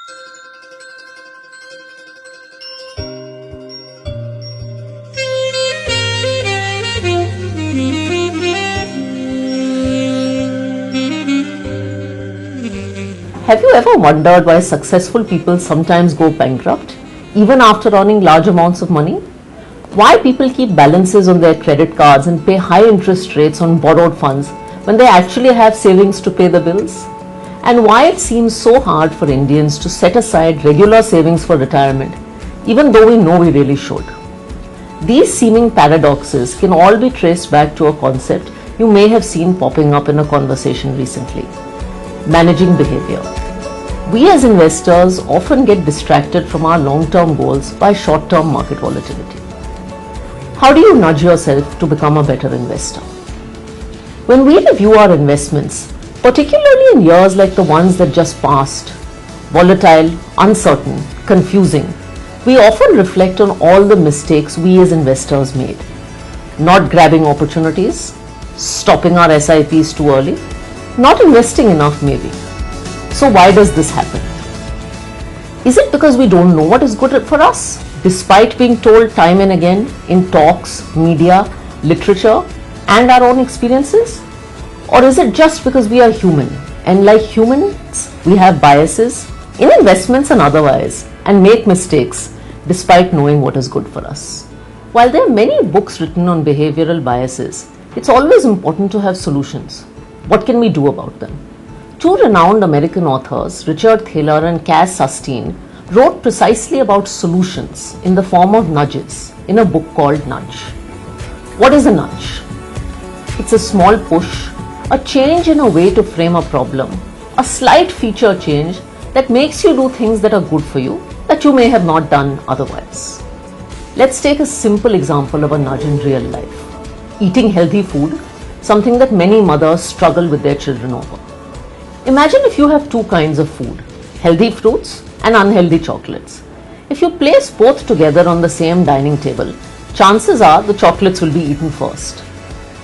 Have you ever wondered why successful people sometimes go bankrupt, even after earning large amounts of money? Why people keep balances on their credit cards and pay high interest rates on borrowed funds when they actually have savings to pay the bills? And why it seems so hard for Indians to set aside regular savings for retirement, even though we know we really should? These seeming paradoxes can all be traced back to a concept you may have seen popping up in a conversation recently: managing behavior. We as investors often get distracted from our long-term goals by short-term market volatility. How do you nudge yourself to become a better investor? When we review our investments, particularly in years like the ones that just passed, volatile, uncertain, confusing, we often reflect on all the mistakes we as investors made. Not grabbing opportunities, stopping our SIPs too early, not investing enough maybe. So why does this happen? Is it because we don't know what is good for us, despite being told time and again in talks, media, literature, and our own experiences? Or is it just because we are human, and like humans, we have biases in investments and otherwise, and make mistakes despite knowing what is good for us? While there are many books written on behavioral biases, it's always important to have solutions. What can we do about them? Two renowned American authors, Richard Thaler and Cass Sunstein, wrote precisely about solutions in the form of nudges in a book called Nudge. What is a nudge? It's a small push, a change in a way to frame a problem, a slight feature change that makes you do things that are good for you that you may have not done otherwise. Let's take a simple example of a nudge in real life. Eating healthy food, something that many mothers struggle with their children over. Imagine if you have two kinds of food, healthy fruits and unhealthy chocolates. If you place both together on the same dining table, chances are the chocolates will be eaten first.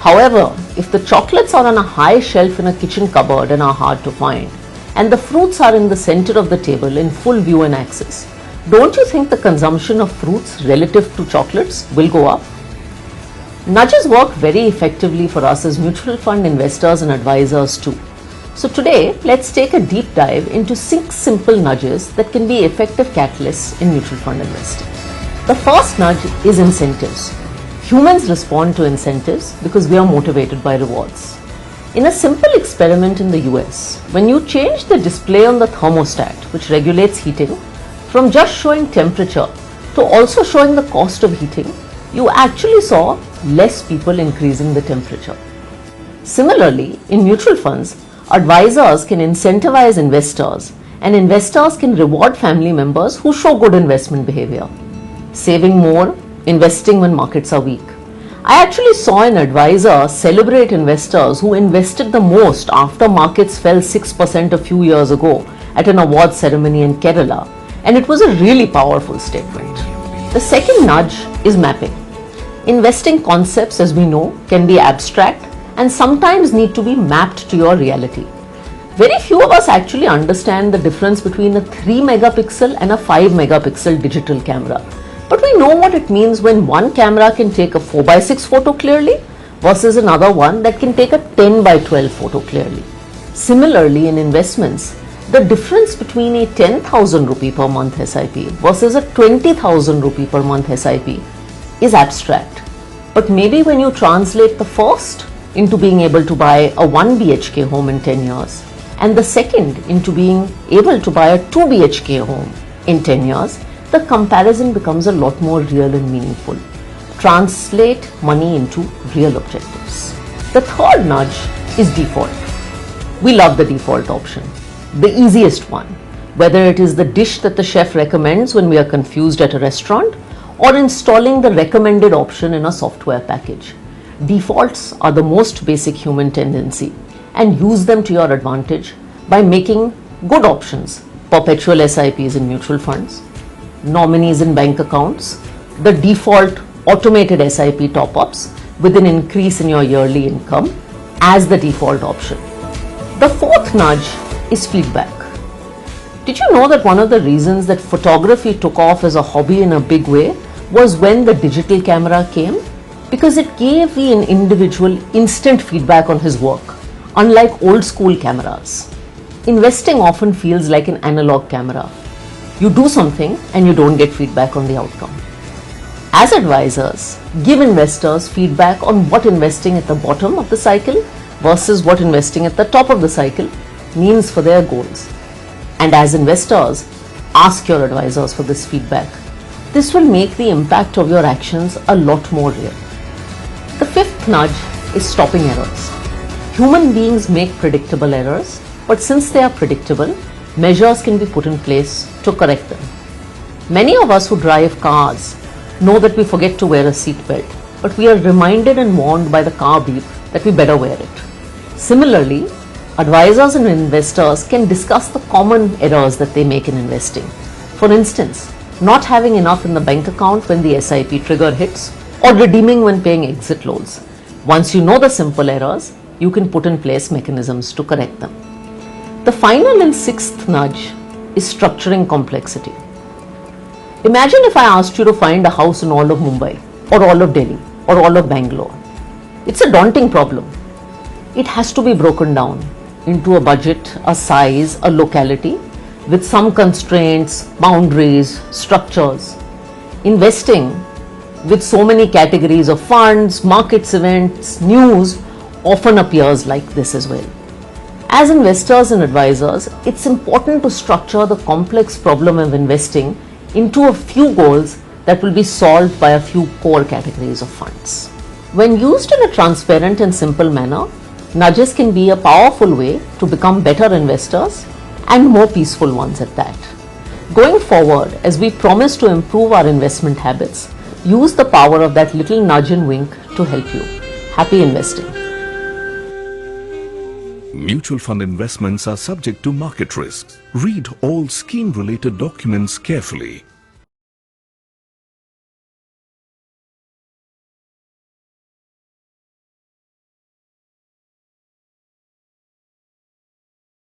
However, if the chocolates are on a high shelf in a kitchen cupboard and are hard to find, and the fruits are in the center of the table in full view and access, don't you think the consumption of fruits relative to chocolates will go up? Nudges work very effectively for us as mutual fund investors and advisors too. So today, let's take a deep dive into 6 simple nudges that can be effective catalysts in mutual fund investing. The first nudge is incentives. Humans respond to incentives because we are motivated by rewards. In a simple experiment in the US, when you change the display on the thermostat, which regulates heating, from just showing temperature to also showing the cost of heating, you actually saw less people increasing the temperature. Similarly, in mutual funds, advisors can incentivize investors and investors can reward family members who show good investment behavior. Saving more, investing when markets are weak. I actually saw an advisor celebrate investors who invested the most after markets fell 6% a few years ago at an awards ceremony in Kerala, and it was a really powerful statement. The second nudge is mapping. Investing concepts, as we know, can be abstract and sometimes need to be mapped to your reality. Very few of us actually understand the difference between a 3 megapixel and a 5 megapixel digital camera. But we know what it means when one camera can take a 4:6 photo clearly versus another one that can take a 10:12 photo clearly. Similarly, in investments, the difference between a 10,000 rupee per month SIP versus a 20,000 rupee per month SIP is abstract. But maybe when you translate the first into being able to buy a 1 BHK home in 10 years and the second into being able to buy a 2 BHK home in 10 years, the comparison becomes a lot more real and meaningful. Translate money into real objectives. The third nudge is default. We love the default option, the easiest one, whether it is the dish that the chef recommends when we are confused at a restaurant or installing the recommended option in a software package. Defaults are the most basic human tendency, and use them to your advantage by making good options, perpetual SIPs in mutual funds, nominees in bank accounts, the default automated SIP top-ups with an increase in your yearly income as the default option. The fourth nudge is feedback. Did you know that one of the reasons that photography took off as a hobby in a big way was when the digital camera came? Because it gave an individual instant feedback on his work, unlike old school cameras. Investing often feels like an analog camera. You do something and you don't get feedback on the outcome. As advisors, give investors feedback on what investing at the bottom of the cycle versus what investing at the top of the cycle means for their goals. And as investors, ask your advisors for this feedback. This will make the impact of your actions a lot more real. The fifth nudge is stopping errors. Human beings make predictable errors, but since they are predictable, measures can be put in place to correct them. Many of us who drive cars know that we forget to wear a seatbelt, but we are reminded and warned by the car beep that we better wear it. Similarly, advisors and investors can discuss the common errors that they make in investing. For instance, not having enough in the bank account when the SIP trigger hits, or redeeming when paying exit loads. Once you know the simple errors, you can put in place mechanisms to correct them. The final and sixth nudge is structuring complexity. Imagine if I asked you to find a house in all of Mumbai, or all of Delhi, or all of Bangalore. It's a daunting problem. It has to be broken down into a budget, a size, a locality, with some constraints, boundaries, structures. Investing, with so many categories of funds, markets, events, news, often appears like this as well. As investors and advisors, it's important to structure the complex problem of investing into a few goals that will be solved by a few core categories of funds. When used in a transparent and simple manner, nudges can be a powerful way to become better investors and more peaceful ones at that. Going forward, as we promise to improve our investment habits, use the power of that little nudge and wink to help you. Happy investing. Mutual fund investments are subject to market risks. Read all scheme-related documents carefully.